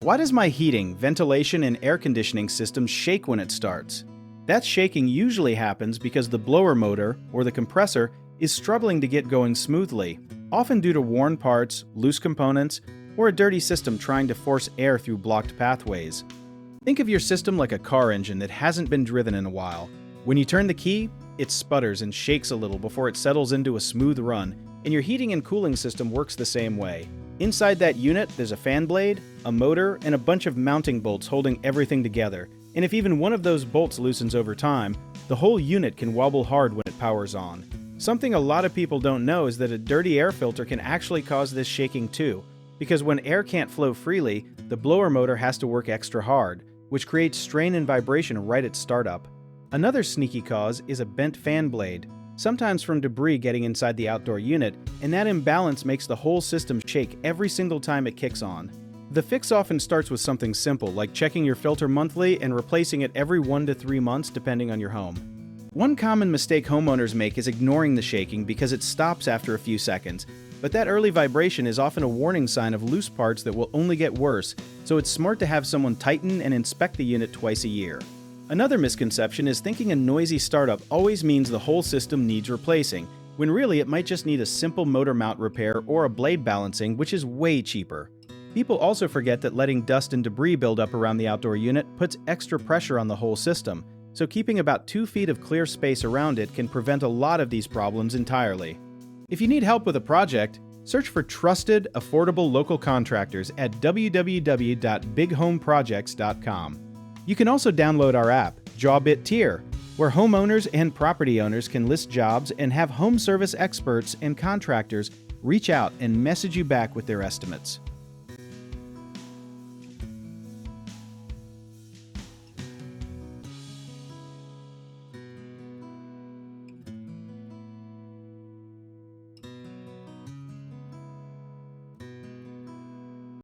Why does my heating, ventilation, and air conditioning system shake when it starts? That shaking usually happens because the blower motor, or the compressor, is struggling to get going smoothly, often due to worn parts, loose components, or a dirty system trying to force air through blocked pathways. Think of your system like a car engine that hasn't been driven in a while. When you turn the key, it sputters and shakes a little before it settles into a smooth run, and your heating and cooling system works the same way. Inside that unit, there's a fan blade, a motor, and a bunch of mounting bolts holding everything together. And if even one of those bolts loosens over time, the whole unit can wobble hard when it powers on. Something a lot of people don't know is that a dirty air filter can actually cause this shaking too, because when air can't flow freely, the blower motor has to work extra hard, which creates strain and vibration right at startup. Another sneaky cause is a bent fan blade, sometimes from debris getting inside the outdoor unit, and that imbalance makes the whole system shake every single time it kicks on. The fix often starts with something simple, like checking your filter monthly and replacing it every 1 to 3 months depending on your home. One common mistake homeowners make is ignoring the shaking because it stops after a few seconds, but that early vibration is often a warning sign of loose parts that will only get worse, so it's smart to have someone tighten and inspect the unit twice a year. Another misconception is thinking a noisy startup always means the whole system needs replacing, when really it might just need a simple motor mount repair or a blade balancing, which is way cheaper. People also forget that letting dust and debris build up around the outdoor unit puts extra pressure on the whole system, so keeping about 2 feet of clear space around it can prevent a lot of these problems entirely. If you need help with a project, search for trusted, affordable local contractors at www.bighomeprojects.com. You can also download our app, Jawbit Tier, where homeowners and property owners can list jobs and have home service experts and contractors reach out and message you back with their estimates.